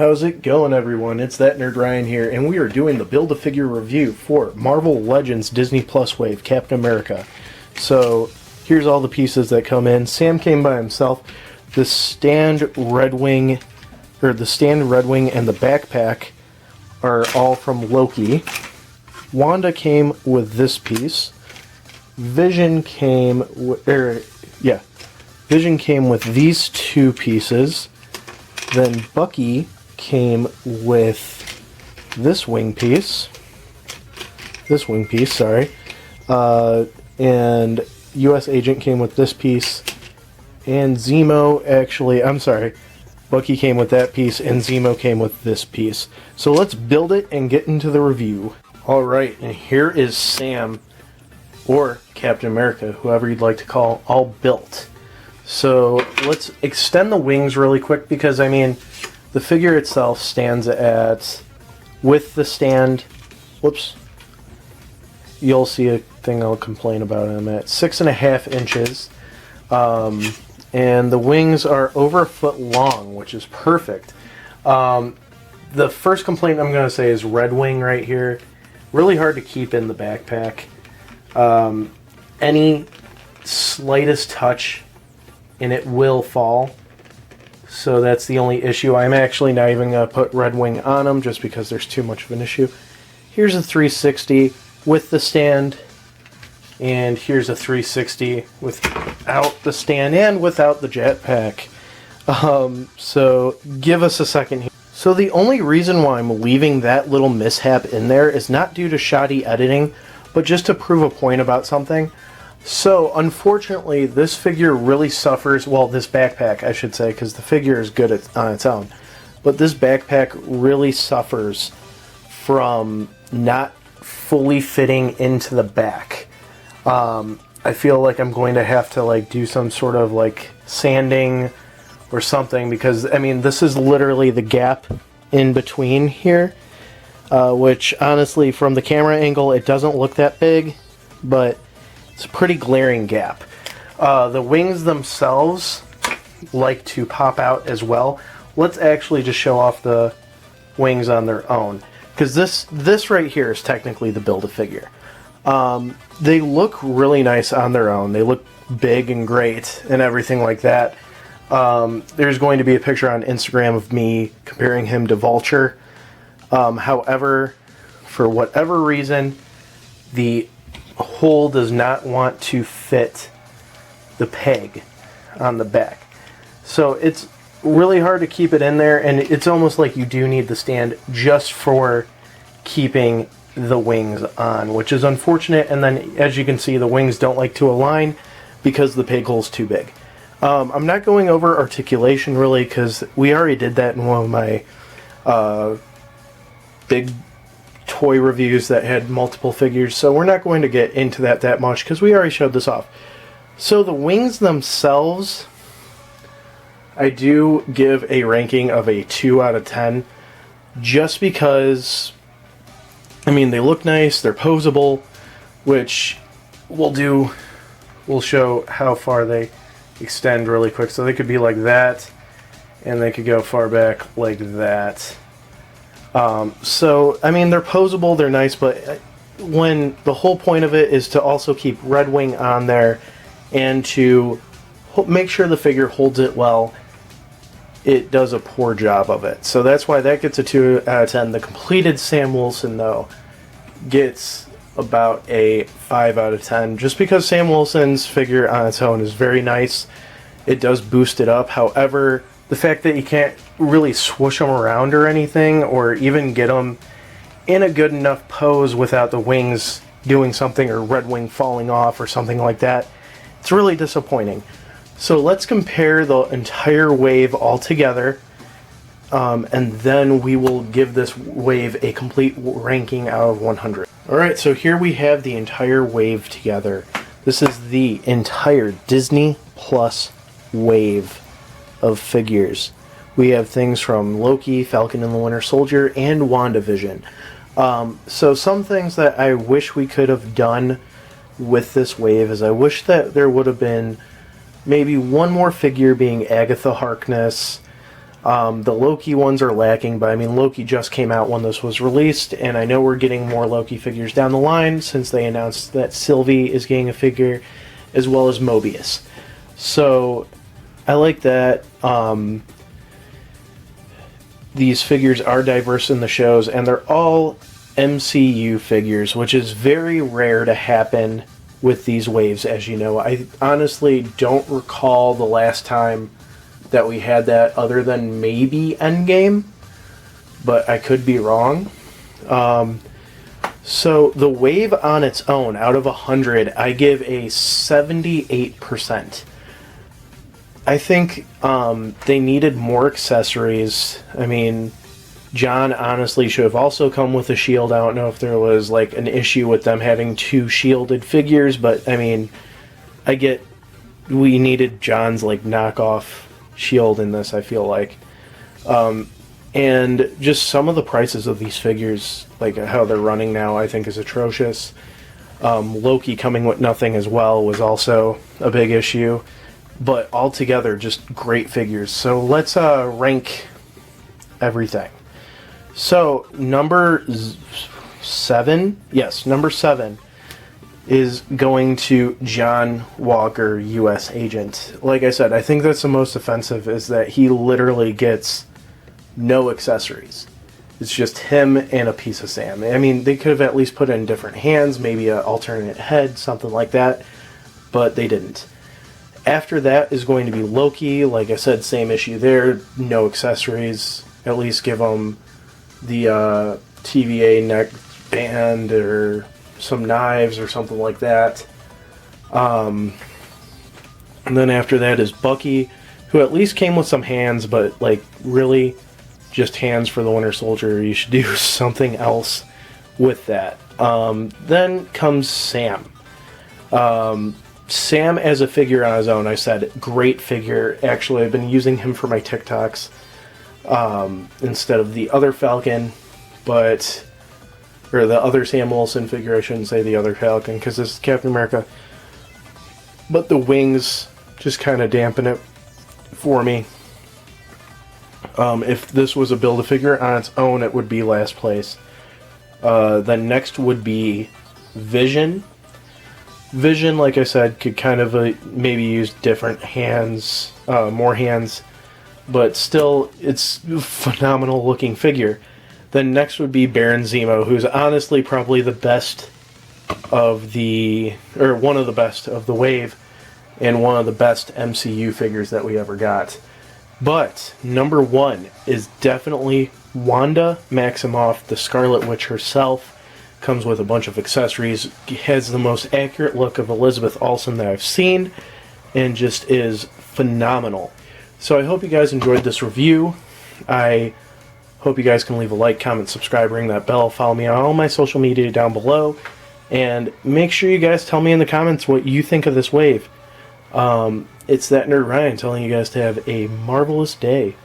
How's it going, everyone? It's that nerd Ryan here, and we are doing the Build-A-Figure review for Marvel Legends Disney Plus Wave Captain America. So here's all the pieces that come in. Sam came by himself. The stand Red Wing and the backpack are all from Loki. Wanda came with this piece. Vision came with these two pieces. Then Bucky came with this wing piece. And US Agent came with this piece. And Bucky came with that piece, and Zemo came with this piece. So let's build it and get into the review. Alright, and here is Sam, or Captain America, whoever you'd like to call, all built. So let's extend the wings really quick because, I mean, the figure itself stands at, with the stand, you'll see a thing I'll complain about in a minute, 6.5 inches. And the wings are over a foot long, which is perfect. The first complaint I'm going to say is Red Wing right here. Really hard to keep in the backpack. Any slightest touch and it will fall. So that's the only issue. I'm actually not even going to put Red Wing on them just because there's too much of an issue. Here's a 360 with the stand. And here's a 360 without the stand and without the jetpack. So give us a second here. So the only reason why I'm leaving that little mishap in there is not due to shoddy editing, but just to prove a point about something. So unfortunately, this figure really suffers, well, this backpack I should say, because the figure is good on its own, but this backpack really suffers from not fully fitting into the back. I feel like I'm going to have to do some sort of sanding or something, because I mean this is literally the gap in between here, which honestly from the camera angle it doesn't look that big, but it's a pretty glaring gap. The wings themselves like to pop out as well. Let's actually just show off the wings on their own, because this right here is technically the Build-A-Figure. They look really nice on their own. They look big and great and everything like that. There's going to be a picture on Instagram of me comparing him to Vulture. However, for whatever reason, the hole does not want to fit the peg on the back. So it's really hard to keep it in there, and it's almost like you do need the stand just for keeping the wings on, which is unfortunate. And then as you can see, the wings don't like to align because the peg hole's too big. I'm not going over articulation really because we already did that in one of my big toy reviews that had multiple figures, so we're not going to get into that much because we already showed this off. So the wings themselves, I do give a ranking of a 2 out of 10 just because, I mean, they look nice, they're posable, which we'll show how far they extend really quick. So they could be like that, and they could go far back like that. So, I mean, they're posable, they're nice, but when the whole point of it is to also keep Red Wing on there and to make sure the figure holds it well, it does a poor job of it. So that's why that gets a 2 out of 10. The completed Sam Wilson, though, gets about a 5 out of 10, just because Sam Wilson's figure on its own is very nice. It does boost it up. However, the fact that you can't really swoosh them around or anything, or even get them in a good enough pose without the wings doing something, or Red Wing falling off or something like that, it's really disappointing. So let's compare the entire wave all together, and then we will give this wave a complete ranking out of 100. Alright, so here we have the entire wave together. This is the entire Disney Plus wave of figures. We have things from Loki, Falcon and the Winter Soldier, and WandaVision. So some things that I wish we could have done with this wave is I wish that there would have been maybe one more figure being Agatha Harkness, The Loki ones are lacking, but I mean, Loki just came out when this was released, and I know we're getting more Loki figures down the line since they announced that Sylvie is getting a figure, as well as Mobius. So, I like that. These figures are diverse in the shows, and they're all MCU figures, which is very rare to happen with these waves, as you know. I honestly don't recall the last time that we had that other than maybe Endgame, but I could be wrong. So the wave on its own, out of 100, I give a 78%. I think they needed more accessories. I mean, John honestly should have also come with a shield. I don't know if there was like an issue with them having two shielded figures, but I mean, I get we needed John's like knockoff shield in this, I feel like. And just some of the prices of these figures, like how they're running now, I think is atrocious. Loki coming with nothing as well was also a big issue. But altogether, just great figures. So let's rank everything. So number 7, yes, number 7 is going to John Walker, U.S. Agent. Like I said, I think that's the most offensive, is that he literally gets no accessories. It's just him and a piece of Sam. I mean, they could have at least put it in different hands, maybe an alternate head, something like that, but they didn't. After that is going to be Loki. Like I said, same issue there. No accessories. At least give him the TVA neck band or some knives or something like that. And then after that is Bucky, who at least came with some hands, but like really just hands for the Winter Soldier. You should do something else with that. Then comes Sam. Sam as a figure on his own, I said, great figure. Actually, I've been using him for my TikToks instead of the other Falcon, or the other Sam Wilson figure. I shouldn't say the other Falcon, because this is Captain America. But the wings just kind of dampen it for me. If this was a Build-A-Figure on its own, it would be last place. Then next would be Vision. Vision, like I said, could kind of maybe use different hands, more hands, but still, it's a phenomenal looking figure. Then next would be Baron Zemo, who's honestly probably the best of one of the best of the wave, and one of the best MCU figures that we ever got. But number 1 is definitely Wanda Maximoff, the Scarlet Witch herself. Comes with a bunch of accessories, has the most accurate look of Elizabeth Olsen that I've seen, and just is phenomenal. So I hope you guys enjoyed this review. I hope you guys can leave a like, comment, subscribe, ring that bell, follow me on all my social media down below, and make sure you guys tell me in the comments what you think of this wave. It's that nerd Ryan telling you guys to have a marvelous day.